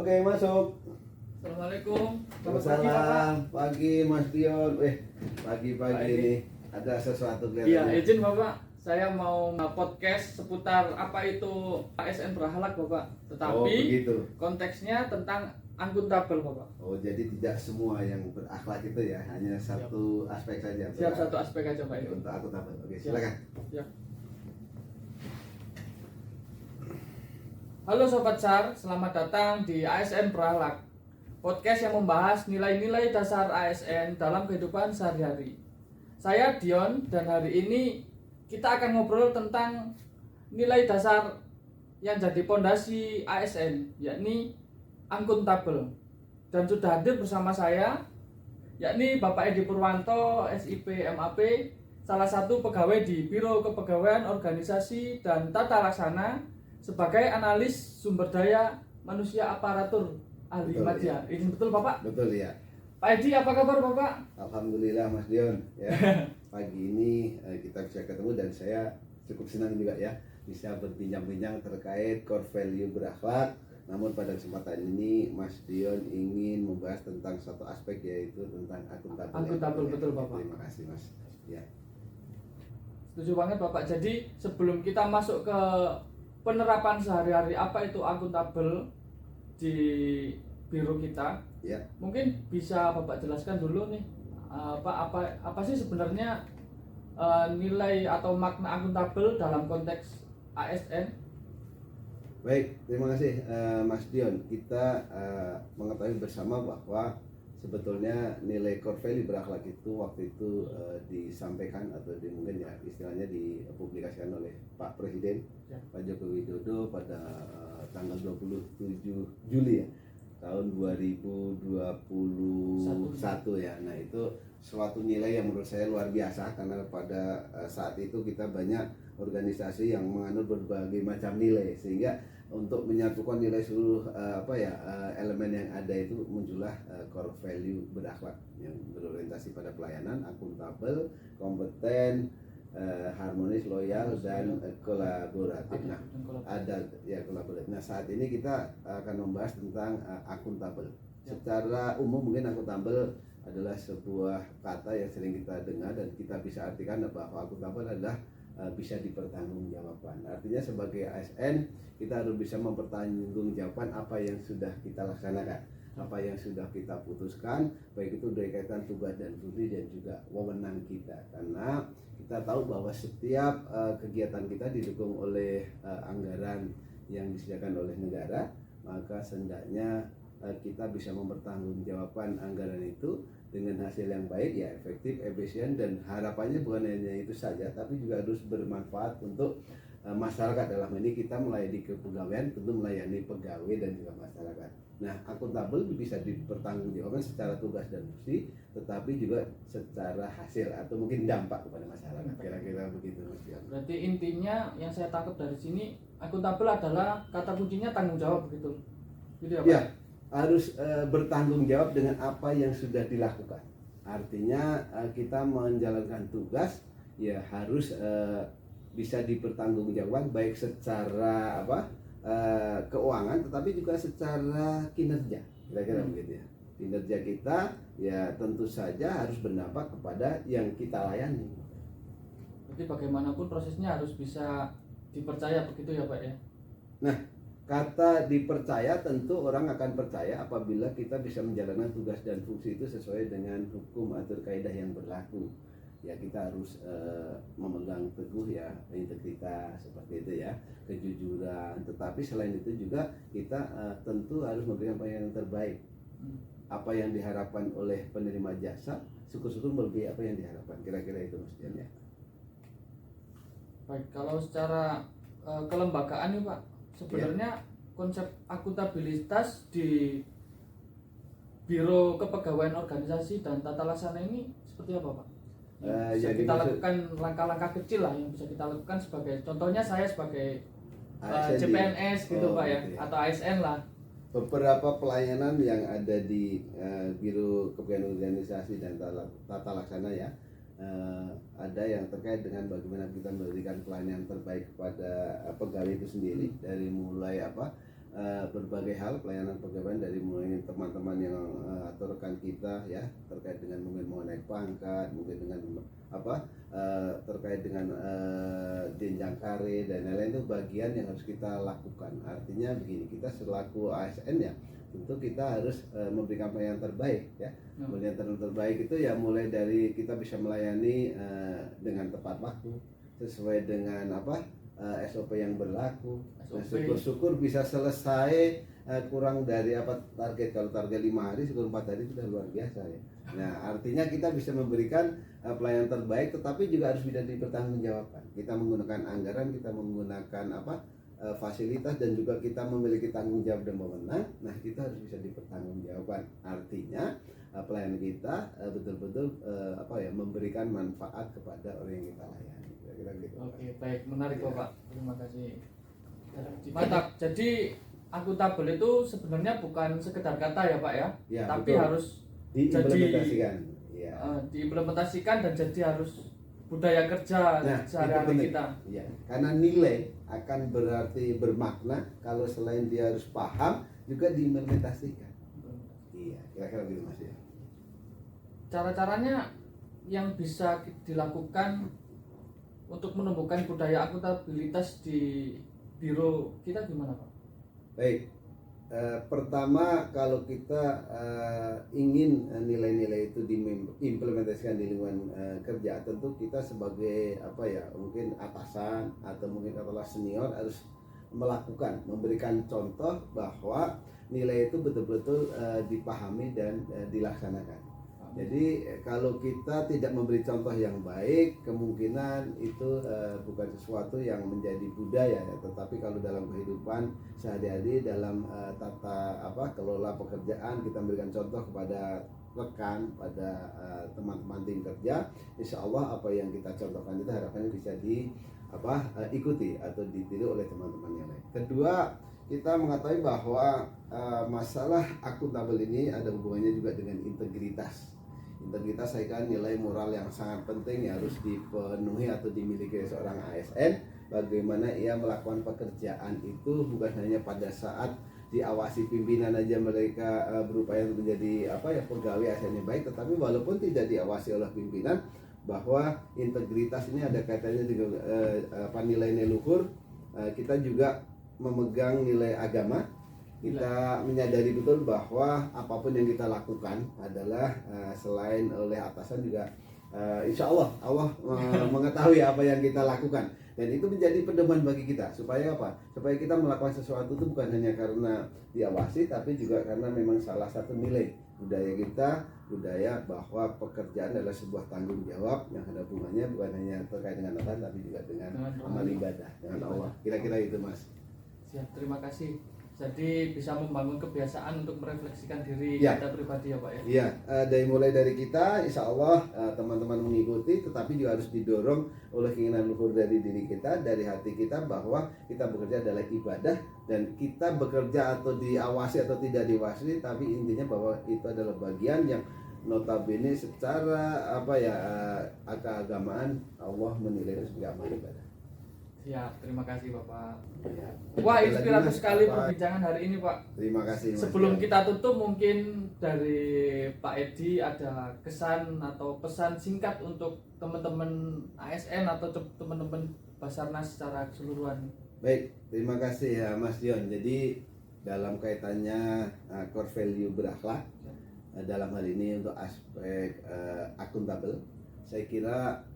Oke, masuk. Assalamualaikum. Waalaikumsalam. Pagi Mas Dion. Pagi-pagi Pagi. ini ada sesuatu Iya, kelihatannya. izin Bapak. Saya mau podcast seputar apa itu ASN berakhlak Bapak. Oh, Tetapi begitu. konteksnya tentang akuntabel Bapak. Oh, jadi tidak semua yang berakhlak itu ya, hanya satu aspek saja. Siap, satu aspek aja Pak itu. Untuk akuntabel. Oke, Siap. silakan. Siap. Halo Sobat SAR, selamat datang di ASN Berakhlak, podcast yang membahas nilai-nilai dasar ASN dalam kehidupan sehari-hari. Saya Dion dan hari ini kita akan ngobrol tentang nilai dasar yang jadi pondasi ASN, yakni akuntabel. Dan sudah hadir bersama saya, yakni Bapak Edi Purwanto, SIP MAP, salah satu pegawai di Biro Kepegawaian Organisasi dan Tata Laksana sebagai analis sumber daya manusia aparatur ahli Betul, media. Ini betul Bapak? Betul ya. Pak Edi, apa kabar Bapak? Alhamdulillah Mas Dion ya. Pagi ini kita bisa ketemu dan saya cukup senang juga ya bisa berbincang-bincang terkait core value berakhlak. Namun pada kesempatan ini Mas Dion ingin membahas tentang satu aspek yaitu tentang akuntabel. Akuntabel, Ya. betul, Bapak. Terima kasih Mas. Ya. Setuju banget Bapak. Jadi sebelum kita masuk ke penerapan sehari-hari apa itu akuntabel di biro kita, Ya. mungkin bisa Bapak jelaskan dulu nih apa sih sebenarnya nilai atau makna akuntabel dalam konteks ASN? Baik, terima kasih Mas Dion. Kita mengetahui bersama bahwa sebetulnya nilai core value berakhlak itu waktu itu disampaikan atau mungkin ya istilahnya dipublikasikan oleh Pak Presiden Ya. Pak Joko Widodo pada tanggal 27 Juli ya tahun 2021 ya. Nah, itu suatu nilai yang menurut saya luar biasa karena pada saat itu kita banyak organisasi yang menganut berbagai macam nilai sehingga untuk menyatukan nilai seluruh elemen yang ada itu muncullah core value berakhlak yang berorientasi pada pelayanan, akuntabel, kompeten, harmonis, loyal dan kolaboratif. Nah, ada ya kolaboratif. Nah, saat ini kita akan membahas tentang akuntabel. Secara umum mungkin akuntabel adalah sebuah kata yang sering kita dengar dan kita bisa artikan bahwa akuntabel adalah bisa dipertanggungjawabkan. Artinya sebagai ASN kita harus bisa mempertanggungjawabkan apa yang sudah kita laksanakan, apa yang sudah kita putuskan, baik itu berkaitan tugas dan fungsi dan juga wewenang kita. Karena kita tahu bahwa setiap kegiatan kita didukung oleh anggaran yang disediakan oleh negara, maka sendaknya kita bisa mempertanggungjawabkan anggaran itu dengan hasil yang baik, ya efektif, efisien, dan harapannya bukan hanya itu saja, tapi juga harus bermanfaat untuk masyarakat. Dalam ini kita melayani kepegawaian, tentu melayani pegawai dan juga masyarakat. Nah, akuntabel bisa dipertanggungjawabkan secara tugas dan fungsi, tetapi juga secara hasil atau mungkin dampak kepada masyarakat. Kira-kira begitu Mas Dian. Berarti intinya yang saya tangkap dari sini, akuntabel adalah kata kuncinya tanggung jawab begitu. Gitu ya Pak? Ya, harus bertanggung jawab dengan apa yang sudah dilakukan. Artinya kita menjalankan tugas ya harus bisa dipertanggungjawabkan baik secara keuangan tetapi juga secara kinerja. Kira-kira begitu ya. Kinerja kita ya tentu saja harus berdampak kepada yang kita layani. Jadi bagaimanapun prosesnya harus bisa dipercaya begitu ya Pak ya? Nah, kata dipercaya tentu orang akan percaya apabila kita bisa menjalankan tugas dan fungsi itu sesuai dengan hukum atau kaidah yang berlaku. Ya kita harus memegang teguh ya integritas seperti itu ya, kejujuran. Tetapi selain itu juga kita tentu harus memberikan pelayanan yang terbaik. Apa yang diharapkan oleh penerima jasa, syukur-syukur melebihi apa yang diharapkan. Kira-kira itu Mas Dian ya. Baik, kalau secara kelembagaan nih Pak, sebenarnya konsep akuntabilitas di Biro Kepegawaian Organisasi dan Tata Laksana ini seperti apa Pak? Bisa kita lakukan langkah-langkah kecil lah yang bisa kita lakukan sebagai contohnya saya sebagai CPNS gitu Pak ya, gitu ya. atau ASN lah. Beberapa pelayanan yang ada di Biro Kepegawaian Organisasi dan Tata Laksana ya, ada yang terkait dengan bagaimana kita memberikan pelayanan terbaik kepada pegawai itu sendiri, dari mulai berbagai hal pelayanan pegawaian dari mulai teman-teman yang atau rekan kita ya terkait dengan mungkin mau naik pangkat, mungkin dengan terkait dengan jenjang karir dan lain-lain, itu bagian yang harus kita lakukan. Artinya begini, kita selaku ASN ya tentu kita harus memberikan pelayanan terbaik ya. Pelayanan terbaik itu ya mulai dari kita bisa melayani dengan tepat waktu sesuai dengan SOP yang berlaku. Nah, syukur-syukur bisa selesai kurang dari target. Kalau target 5 hari, syukur 4 hari, sudah luar biasa ya. Nah, artinya kita bisa memberikan pelayanan terbaik, tetapi juga harus bisa dipertanggungjawabkan. Kita menggunakan anggaran, kita menggunakan fasilitas, dan juga kita memiliki tanggung jawab dan wewenang. Nah, kita harus bisa dipertanggungjawabkan. Artinya pelayanan kita betul-betul memberikan manfaat kepada orang yang kita layani. Kira-kira gitu. Oke, baik, menarik Bapak. Terima kasih. Mantap. Jadi akuntabel itu sebenarnya bukan sekedar kata ya Pak ya, tapi betul. Harus diimplementasikan. Diimplementasikan dan jadi harus budaya kerja sehari-hari kita. Ya, karena nilai akan berarti bermakna kalau selain dia harus paham juga diimplementasikan. Iya, kira-kira gitu Mas ya. Cara-caranya yang bisa dilakukan untuk menumbuhkan budaya akuntabilitas di biro kita gimana Pak? Baik, pertama kalau kita ingin nilai-nilai itu diimplementasikan di lingkungan kerja, tentu kita sebagai mungkin atasan atau mungkin katakanlah senior harus memberikan contoh bahwa nilai itu betul-betul dipahami dan dilaksanakan. Jadi kalau kita tidak memberi contoh yang baik, kemungkinan itu bukan sesuatu yang menjadi budaya ya. Tetapi kalau dalam kehidupan sehari-hari, dalam tata kelola pekerjaan, kita memberikan contoh kepada rekan, pada teman-teman tim kerja, insya Allah apa yang kita contohkan itu harapannya bisa diikuti atau ditiru oleh teman-teman yang lain. Kedua, kita mengetahui bahwa masalah akuntabel ini ada hubungannya juga dengan integritas. Integritas saya kira nilai moral yang sangat penting yang harus dipenuhi atau dimiliki seorang ASN. Bagaimana ia melakukan pekerjaan itu bukan hanya pada saat diawasi pimpinan aja mereka berupaya menjadi pegawai ASN yang baik, tetapi walaupun tidak diawasi oleh pimpinan, bahwa integritas ini ada kaitannya dengan nilai-nilai luhur. Kita juga memegang nilai agama. Kita menyadari betul bahwa apapun yang kita lakukan adalah selain oleh atasan juga insya Allah mengetahui apa yang kita lakukan, dan itu menjadi pedoman bagi kita supaya supaya kita melakukan sesuatu itu bukan hanya karena diawasi, tapi juga karena memang salah satu nilai budaya kita, budaya bahwa pekerjaan adalah sebuah tanggung jawab yang ada hubungannya bukan hanya terkait dengan atasan, tapi juga dengan amal ibadah dengan Allah. Kira-kira itu Mas. Siap, terima kasih. Jadi bisa membangun kebiasaan untuk merefleksikan diri kita pribadi ya Pak ya. Iya, mulai dari kita, insya Allah teman-teman mengikuti, tetapi juga harus didorong oleh keinginan luhur dari diri kita, dari hati kita, bahwa kita bekerja adalah ibadah, dan kita bekerja atau diawasi atau tidak diawasi, tapi intinya bahwa itu adalah bagian yang notabene secara keagamaan Allah menilai itu sebagai amal ibadah. Ya, terima kasih Bapak. Ya. Wah, inspiratif sekali perbincangan hari ini Pak. Terima kasih Mas. Sebelum kita tutup, mungkin dari Pak Edi ada kesan atau pesan singkat untuk teman-teman ASN atau teman-teman Basarnas secara keseluruhan. Baik, terima kasih ya Mas Dion. Jadi dalam kaitannya core value berakhlak, dalam hal ini untuk aspek akuntabel, saya kira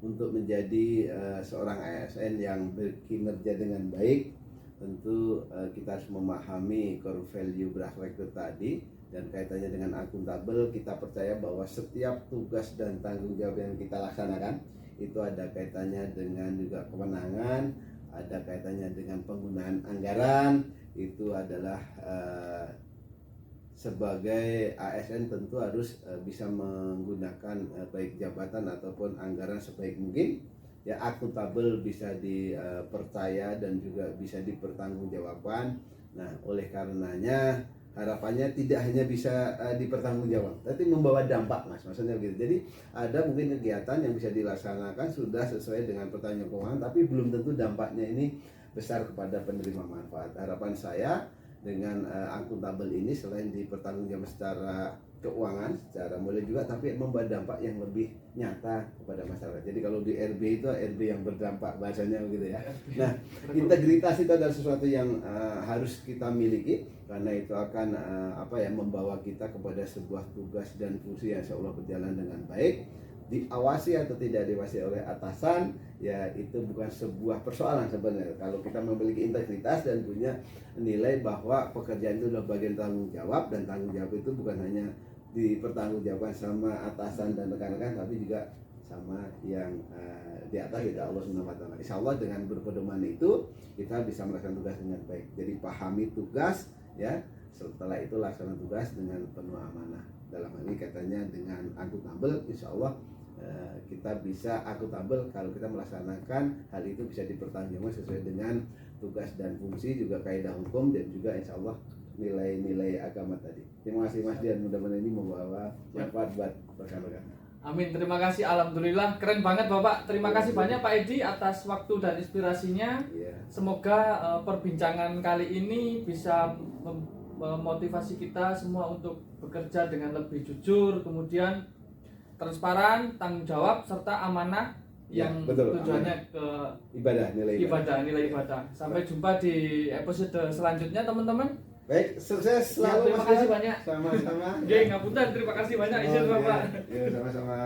untuk menjadi seorang ASN yang berkinerja dengan baik, tentu kita harus memahami core value berakhlak itu tadi, dan kaitannya dengan akuntabel. Kita percaya bahwa setiap tugas dan tanggung jawab yang kita laksanakan itu ada kaitannya dengan juga kewenangan, ada kaitannya dengan penggunaan anggaran. Itu adalah sebagai ASN tentu harus bisa menggunakan baik jabatan ataupun anggaran sebaik mungkin ya, akuntabel, bisa dipercaya dan juga bisa dipertanggungjawabkan. Nah, oleh karenanya harapannya tidak hanya bisa dipertanggungjawab, tapi membawa dampak Mas, maksudnya begitu. Jadi ada mungkin kegiatan yang bisa dilaksanakan sudah sesuai dengan pertanyaan keuangan, tapi belum tentu dampaknya ini besar kepada penerima manfaat. Harapan saya dengan akuntabel ini selain dipertanggungjawabkan secara keuangan, secara modal juga, tapi membawa dampak yang lebih nyata kepada masyarakat. Jadi kalau di RB itu RB yang berdampak bahasanya begitu ya. Nah, integritas itu adalah sesuatu yang harus kita miliki karena itu akan membawa kita kepada sebuah tugas dan fungsi yang insya Allah berjalan dengan baik. Diawasi atau tidak diawasi oleh atasan, ya itu bukan sebuah persoalan sebenarnya. Kalau kita memiliki integritas dan punya nilai bahwa pekerjaan itu adalah bagian tanggung jawab, dan tanggung jawab itu bukan hanya dipertanggungjawabkan sama atasan dan rekan-rekan, tapi juga sama yang di atas, yaitu Allah Subhanahu wa taala. Insya Allah dengan berpedoman itu kita bisa melaksanakan tugas dengan baik. Jadi pahami tugas, ya. Setelah itu laksanakan tugas dengan penuh amanah. Dalam hal ini katanya dengan akuntabel, insya Allah kita bisa akuntabel kalau kita melaksanakan hal itu bisa dipertanggungjawabkan sesuai dengan tugas dan fungsi, juga kaidah hukum, dan juga insya Allah nilai-nilai agama tadi. Terima kasih Mas Dian, mudah-mudahan ini membawa manfaat buat rekan-rekan. Amin, terima kasih. Alhamdulillah, keren banget Bapak. Terima kasih banyak Pak Edi atas waktu dan inspirasinya. Semoga perbincangan kali ini bisa memotivasi kita semua untuk bekerja dengan lebih jujur, kemudian transparan, tanggung jawab, serta amanah yang tujuannya ke nilai ibadah. Sampai jumpa di episode selanjutnya teman-teman. Baik, sukses selalu. Terima kasih banyak. Sama-sama. Ngapunten, terima kasih banyak izin Bapak. Ya, sama-sama.